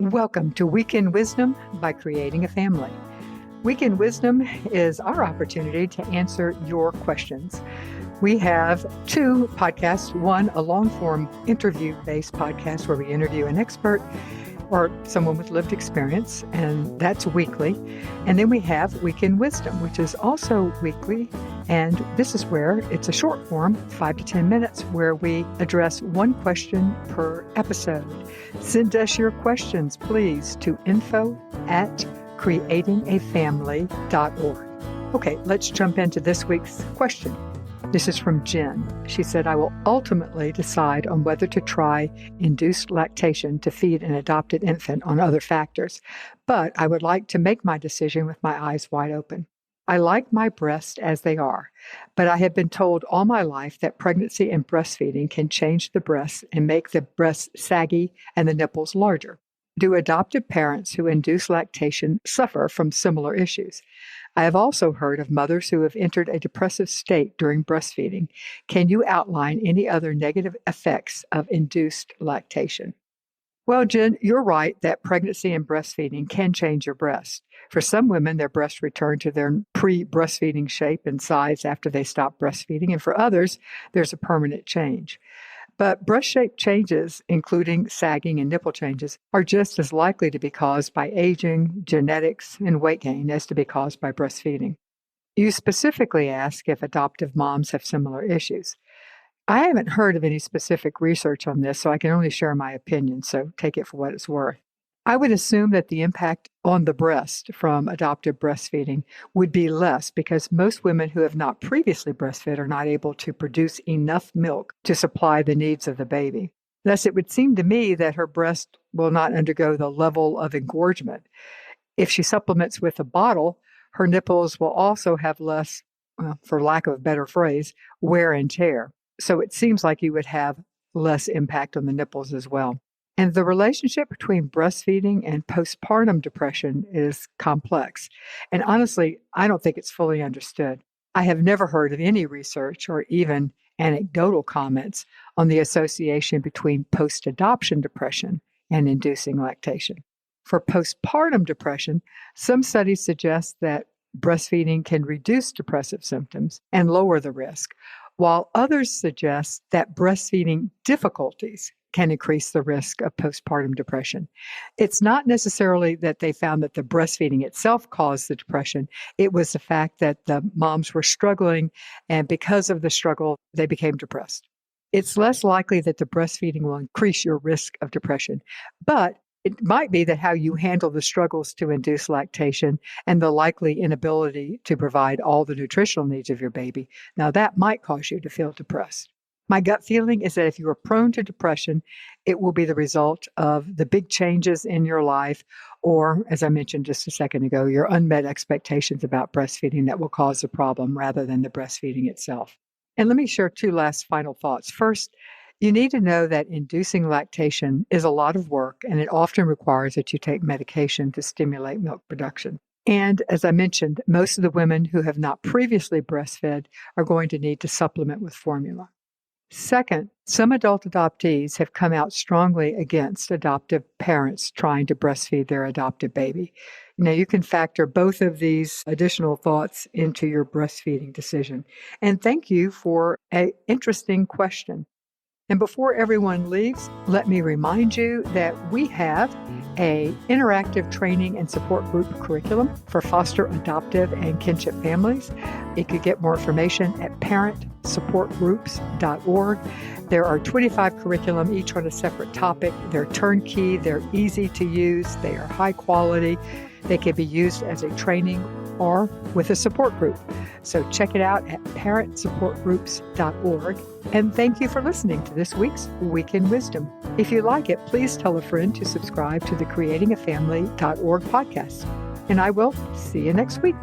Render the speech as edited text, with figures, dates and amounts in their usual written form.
Welcome to Weekend Wisdom by Creating a Family. Weekend Wisdom is our opportunity to answer your questions. We have two podcasts, one a long-form interview-based podcast where we interview an expert or someone with lived experience, and that's weekly. And then we have Weekend Wisdom, which is also weekly. And this is where it's a short form, 5 to 10 minutes, where we address one question per episode. Send us your questions, please, to info@creatingafamily.org. Okay, let's jump into this week's question. This is from Jen. She said, I will ultimately decide on whether to try induced lactation to feed an adopted infant on other factors, but I would like to make my decision with my eyes wide open. I like my breasts as they are, but I have been told all my life that pregnancy and breastfeeding can change the breasts and make the breasts saggy and the nipples larger. Do adoptive parents who induce lactation suffer from similar issues? I have also heard of mothers who have entered a depressive state during breastfeeding. Can you outline any other negative effects of induced lactation? Well, Jen, you're right that pregnancy and breastfeeding can change your breast. For some women, their breasts return to their pre-breastfeeding shape and size after they stop breastfeeding, and for others, there's a permanent change. But breast shape changes, including sagging and nipple changes, are just as likely to be caused by aging, genetics, and weight gain as to be caused by breastfeeding. You specifically ask if adoptive moms have similar issues. I haven't heard of any specific research on this, so I can only share my opinion, so take it for what it's worth. I would assume that the impact on the breast from adoptive breastfeeding would be less because most women who have not previously breastfed are not able to produce enough milk to supply the needs of the baby. Thus, it would seem to me that her breast will not undergo the level of engorgement. If she supplements with a bottle, her nipples will also have less, for lack of a better phrase, wear and tear. So it seems like you would have less impact on the nipples as well. And the relationship between breastfeeding and postpartum depression is complex. And honestly, I don't think it's fully understood. I have never heard of any research or even anecdotal comments on the association between post-adoption depression and inducing lactation. For postpartum depression, some studies suggest that breastfeeding can reduce depressive symptoms and lower the risk, while others suggest that breastfeeding difficulties can increase the risk of postpartum depression. It's not necessarily that they found that the breastfeeding itself caused the depression. It was the fact that the moms were struggling, and because of the struggle, they became depressed. It's less likely that the breastfeeding will increase your risk of depression, but it might be that how you handle the struggles to induce lactation and the likely inability to provide all the nutritional needs of your baby, now that might cause you to feel depressed. My gut feeling is that if you are prone to depression, it will be the result of the big changes in your life, or, as I mentioned just a second ago, your unmet expectations about breastfeeding that will cause the problem rather than the breastfeeding itself. And let me share two last final thoughts. First, you need to know that inducing lactation is a lot of work, and it often requires that you take medication to stimulate milk production. And as I mentioned, most of the women who have not previously breastfed are going to need to supplement with formula. Second, some adult adoptees have come out strongly against adoptive parents trying to breastfeed their adopted baby. Now, you can factor both of these additional thoughts into your breastfeeding decision. And thank you for an interesting question. And before everyone leaves, let me remind you that we have an interactive training and support group curriculum for foster, adoptive, and kinship families. You could get more information at parentsupportgroups.org. There are 25 curriculum, each on a separate topic. They're turnkey, they're easy to use, they are high quality. They can be used as a training or with a support group. So check it out at parentsupportgroups.org. And thank you for listening to this week's Weekend Wisdom. If you like it, please tell a friend to subscribe to the creatingafamily.org podcast. And I will see you next week.